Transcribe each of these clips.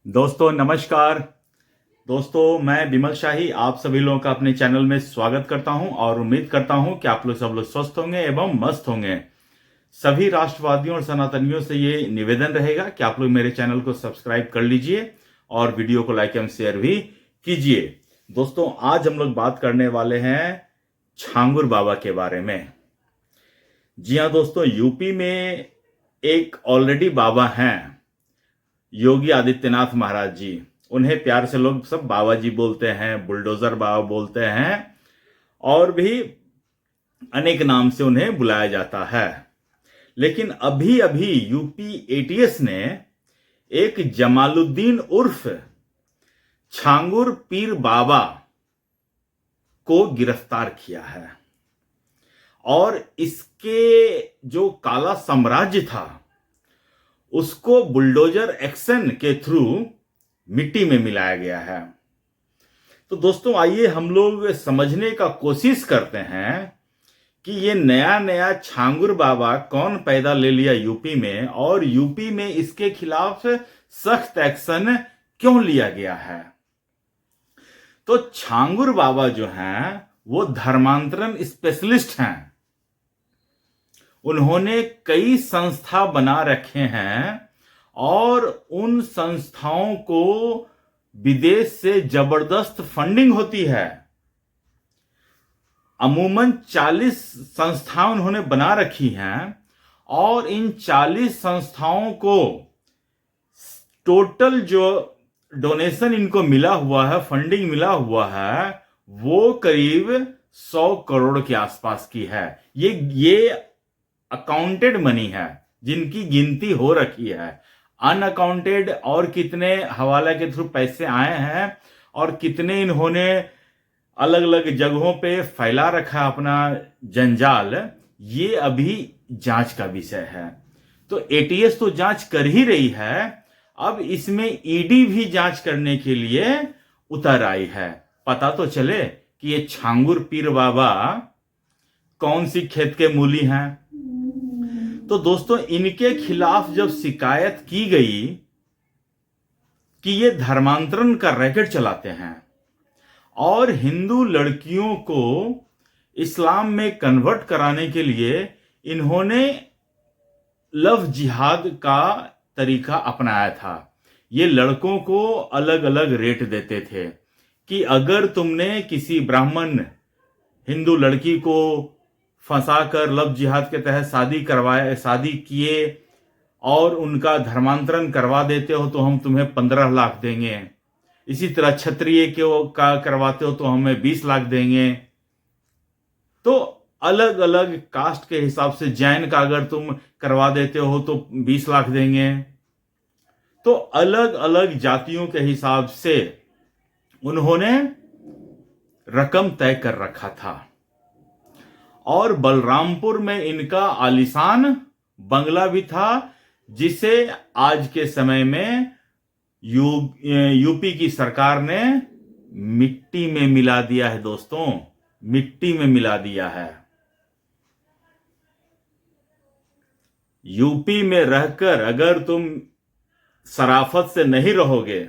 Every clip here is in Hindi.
दोस्तों नमस्कार। दोस्तों मैं विमल शाही आप सभी लोगों का अपने चैनल में स्वागत करता हूं और उम्मीद करता हूं कि आप लोग सब लोग स्वस्थ होंगे एवं मस्त होंगे। सभी राष्ट्रवादियों और सनातनियों से ये निवेदन रहेगा कि आप लोग मेरे चैनल को सब्सक्राइब कर लीजिए और वीडियो को लाइक एवं शेयर भी कीजिए। दोस्तों आज हम लोग बात करने वाले हैं छांगुर बाबा के बारे में। जी हाँ दोस्तों, यूपी में एक ऑलरेडी बाबा हैं, योगी आदित्यनाथ महाराज जी। उन्हें प्यार से लोग सब बाबा जी बोलते हैं, बुलडोजर बाबा बोलते हैं और भी अनेक नाम से उन्हें बुलाया जाता है। लेकिन अभी अभी यूपी एटीएस ने एक जमालुद्दीन उर्फ छांगुर पीर बाबा को गिरफ्तार किया है और इसके जो काला साम्राज्य था उसको बुलडोजर एक्शन के थ्रू मिट्टी में मिलाया गया है। तो दोस्तों आइए हम लोग समझने का कोशिश करते हैं कि ये नया नया छांगुर बाबा कौन पैदा ले लिया यूपी में और यूपी में इसके खिलाफ सख्त एक्शन क्यों लिया गया है। तो छांगुर बाबा जो हैं वो धर्मांतरण स्पेशलिस्ट हैं। उन्होंने कई संस्था बना रखे हैं और उन संस्थाओं को विदेश से जबरदस्त फंडिंग होती है। अमूमन 40 संस्थाएं उन्होंने बना रखी हैं और इन 40 संस्थाओं को टोटल जो डोनेशन इनको मिला हुआ है, फंडिंग मिला हुआ है, वो करीब 100 करोड़ के आसपास की है। ये अकाउंटेड मनी है जिनकी गिनती हो रखी है। अनअकाउंटेड और कितने हवाला के थ्रू पैसे आए हैं और कितने इन्होंने अलग अलग जगहों पे फैला रखा अपना जंजाल, ये अभी जांच का विषय है। तो एटीएस तो जांच कर ही रही है, अब इसमें ईडी भी जांच करने के लिए उतर आई है। पता तो चले कि ये छांगुर पीर बाबा कौन सी खेत के मूली हैं। तो दोस्तों इनके खिलाफ जब शिकायत की गई कि ये धर्मांतरण का रैकेट चलाते हैं और हिंदू लड़कियों को इस्लाम में कन्वर्ट कराने के लिए इन्होंने लव जिहाद का तरीका अपनाया था। ये लड़कों को अलग अलग रेट देते थे कि अगर तुमने किसी ब्राह्मण हिंदू लड़की को फंसाकर लव जिहाद के तहत शादी किए और उनका धर्मांतरण करवा देते हो तो हम तुम्हें 15 लाख देंगे। इसी तरह क्षत्रिय का करवाते हो तो हमें 20 लाख देंगे। तो अलग अलग कास्ट के हिसाब से जैन का अगर तुम करवा देते हो तो 20 लाख देंगे। तो अलग अलग जातियों के हिसाब से उन्होंने रकम तय कर रखा था और बलरामपुर में इनका आलीशान बंगला भी था, जिसे आज के समय में यूपी की सरकार ने मिट्टी में मिला दिया है। दोस्तों मिट्टी में मिला दिया है। यूपी में रहकर अगर तुम शराफत से नहीं रहोगे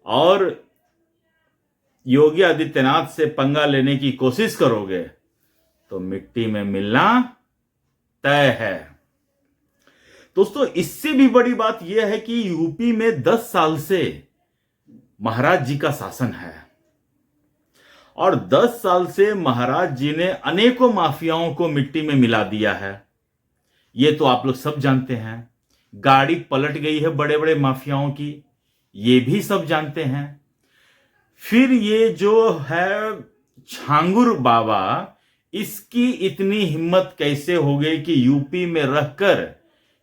और योगी आदित्यनाथ से पंगा लेने की कोशिश करोगे तो मिट्टी में मिलना तय है। दोस्तों इससे भी बड़ी बात यह है कि यूपी में 10 साल से महाराज जी का शासन है और 10 साल से महाराज जी ने अनेकों माफियाओं को मिट्टी में मिला दिया है। ये तो आप लोग सब जानते हैं। गाड़ी पलट गई है बड़े बड़े माफियाओं की, ये भी सब जानते हैं। फिर ये जो है छांगुर बाबा, इसकी इतनी हिम्मत कैसे हो गई कि यूपी में रहकर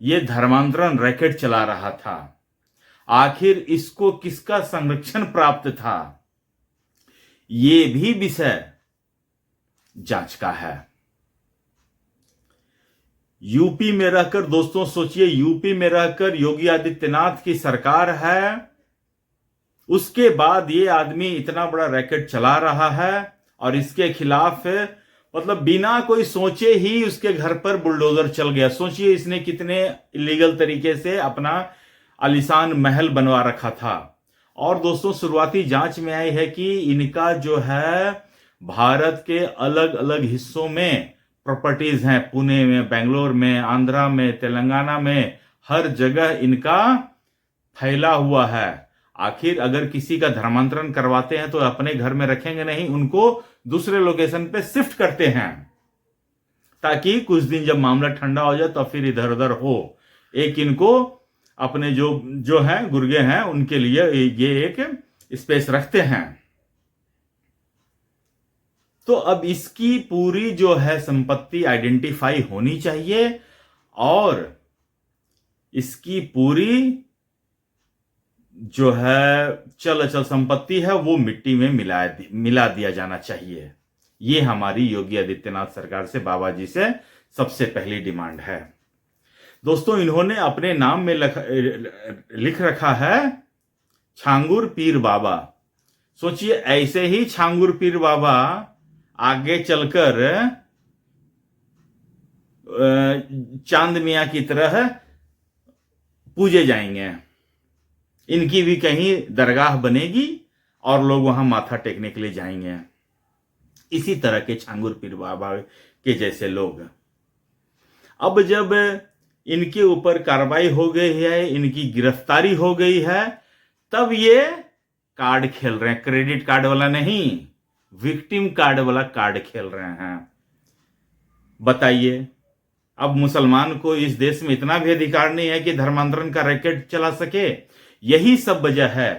यह धर्मांतरण रैकेट चला रहा था। आखिर इसको किसका संरक्षण प्राप्त था, ये भी विषय जांच का है। यूपी में रहकर दोस्तों सोचिए, यूपी में रहकर योगी आदित्यनाथ की सरकार है, उसके बाद ये आदमी इतना बड़ा रैकेट चला रहा है और इसके खिलाफ मतलब बिना कोई सोचे ही उसके घर पर बुलडोजर चल गया। सोचिए इसने कितने इलीगल तरीके से अपना आलीशान महल बनवा रखा था। और दोस्तों शुरुआती जांच में आई है कि इनका जो है भारत के अलग अलग हिस्सों में प्रॉपर्टीज हैं, पुणे में, बेंगलोर में, आंध्रा में, तेलंगाना में, हर जगह इनका फैला हुआ है। आखिर अगर किसी का धर्मांतरण करवाते हैं तो अपने घर में रखेंगे नहीं, उनको दूसरे लोकेशन पे शिफ्ट करते हैं ताकि कुछ दिन जब मामला ठंडा हो जाए तो फिर इधर उधर हो। एक इनको अपने जो जो हैं गुर्गे हैं उनके लिए ये एक स्पेस रखते हैं। तो अब इसकी पूरी जो है संपत्ति आइडेंटिफाई होनी चाहिए और इसकी पूरी जो है चल अचल संपत्ति है वो मिट्टी में मिला दिया जाना चाहिए। ये हमारी योगी आदित्यनाथ सरकार से, बाबा जी से सबसे पहली डिमांड है। दोस्तों इन्होंने अपने नाम में लिख रखा है छांगुर पीर बाबा। सोचिए ऐसे ही छांगुर पीर बाबा आगे चलकर चांद मियां की तरह पूजे जाएंगे। इनकी भी कहीं दरगाह बनेगी और लोग वहां माथा टेकने के लिए जाएंगे। इसी तरह के छांगुर पीर बाबा के जैसे लोग। अब जब इनके ऊपर कार्रवाई हो गई है, इनकी गिरफ्तारी हो गई है, तब ये कार्ड खेल रहे हैं। क्रेडिट कार्ड वाला नहीं, विक्टिम कार्ड वाला कार्ड खेल रहे हैं। बताइए, अब मुसलमान को इस देश में इतना भी अधिकार नहीं है कि धर्मांतरण का रैकेट चला सके। यही सब वजह है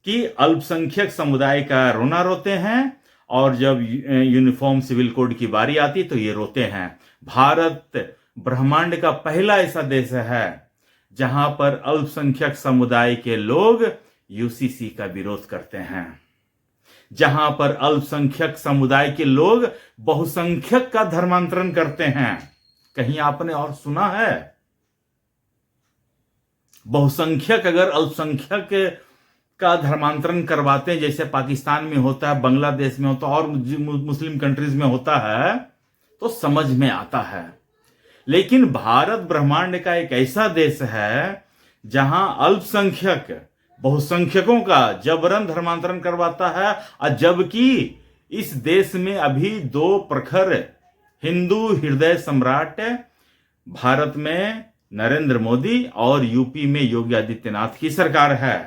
कि अल्पसंख्यक समुदाय का रोना रोते हैं और जब यूनिफॉर्म सिविल कोड की बारी आती तो ये रोते हैं। भारत ब्रह्मांड का पहला ऐसा देश है जहां पर अल्पसंख्यक समुदाय के लोग यूसीसी का विरोध करते हैं, जहां पर अल्पसंख्यक समुदाय के लोग बहुसंख्यक का धर्मांतरण करते हैं। कहीं आपने और सुना है? बहुसंख्यक अगर अल्पसंख्यक का धर्मांतरण करवाते हैं, जैसे पाकिस्तान में होता है, बांग्लादेश में होता है और मुस्लिम कंट्रीज में होता है, तो समझ में आता है। लेकिन भारत ब्रह्मांड का एक ऐसा देश है जहां अल्पसंख्यक बहुसंख्यकों का जबरन धर्मांतरण करवाता है, और जबकि इस देश में अभी दो प्रखर हिंदू हृदय सम्राट भारत में नरेंद्र मोदी और यूपी में योगी आदित्यनाथ की सरकार है,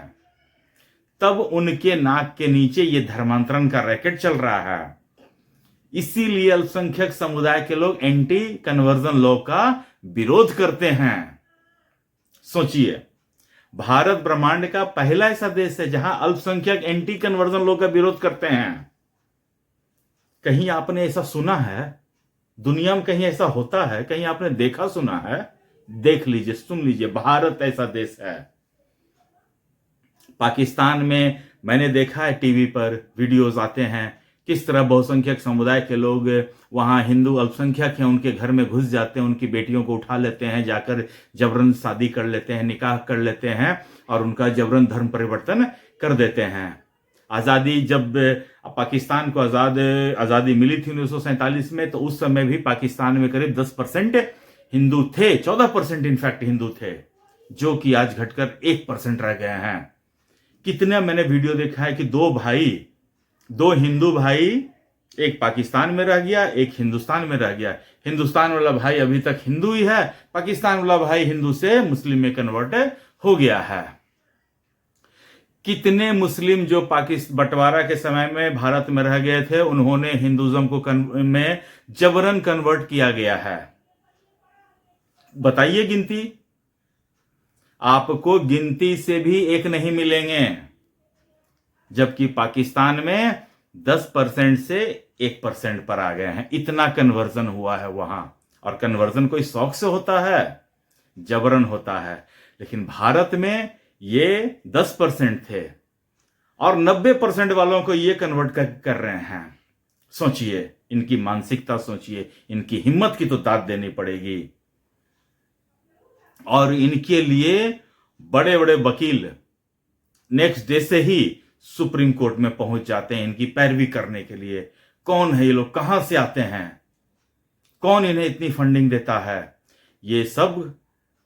तब उनके नाक के नीचे ये धर्मांतरण का रैकेट चल रहा है। इसीलिए अल्पसंख्यक समुदाय के लोग एंटी कन्वर्जन लॉ का विरोध करते हैं। सोचिए, भारत ब्रह्मांड का पहला ऐसा देश है जहां अल्पसंख्यक एंटी कन्वर्जन लॉ का विरोध करते हैं। कहीं आपने ऐसा सुना है? दुनिया में कहीं ऐसा होता है? कहीं आपने देखा सुना है? देख लीजिए, सुन लीजिए, भारत ऐसा देश है। पाकिस्तान में मैंने देखा है, टीवी पर वीडियोस आते हैं किस तरह बहुसंख्यक समुदाय के लोग वहां हिंदू अल्पसंख्यक हैं उनके घर में घुस जाते हैं, उनकी बेटियों को उठा लेते हैं, जाकर जबरन शादी कर लेते हैं, निकाह कर लेते हैं और उनका जबरन धर्म परिवर्तन कर देते हैं। आज़ादी, जब पाकिस्तान को आज़ादी मिली थी 1947 में, तो उस समय भी पाकिस्तान में करीब 10% हिंदू थे, 14% इनफैक्ट हिंदू थे, जो कि आज घटकर 1% रह गए हैं। कितने मैंने वीडियो देखा है कि दो हिंदू भाई, एक पाकिस्तान में रह गया, एक हिंदुस्तान में रह गया। हिंदुस्तान वाला भाई अभी तक हिंदू ही है, पाकिस्तान वाला भाई हिंदू से मुस्लिम में कन्वर्ट हो गया है। कितने मुस्लिम जो बंटवारा के समय में भारत में रह गए थे, उन्होंने हिंदुज्म को में जबरन कन्वर्ट किया गया है। बताइए गिनती। आपको गिनती से भी एक नहीं मिलेंगे, जबकि पाकिस्तान में 10% से 1% पर आ गए हैं। इतना कन्वर्जन हुआ है वहां। और कन्वर्जन कोई शौक से होता है? जबरन होता है। लेकिन भारत में ये 10% थे और 90% वालों को ये कन्वर्ट कर रहे हैं। सोचिए, इनकी मानसिकता सोचिए, इनकी हिम्मत की तो दाद देनी पड़ेगी। और इनके लिए बड़े बड़े वकील नेक्स्ट डे से ही सुप्रीम कोर्ट में पहुंच जाते हैं इनकी पैरवी करने के लिए। कौन है ये लोग, कहां से आते हैं, कौन इन्हें इतनी फंडिंग देता है? ये सब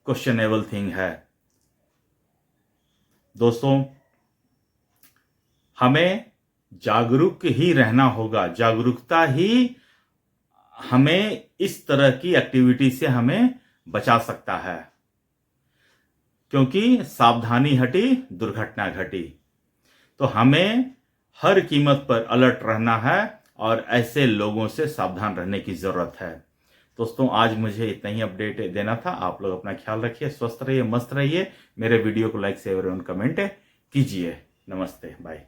क्वेश्चनेबल थिंग है। दोस्तों, हमें जागरूक ही रहना होगा। जागरूकता ही हमें इस तरह की एक्टिविटी से हमें बचा सकता है, क्योंकि सावधानी हटी दुर्घटना घटी। तो हमें हर कीमत पर अलर्ट रहना है और ऐसे लोगों से सावधान रहने की जरूरत है। दोस्तों, आज मुझे इतना ही अपडेट देना था। आप लोग अपना ख्याल रखिए, स्वस्थ रहिए, मस्त रहिए। मेरे वीडियो को लाइक शेयर एवं कमेंट कीजिए। नमस्ते, बाय।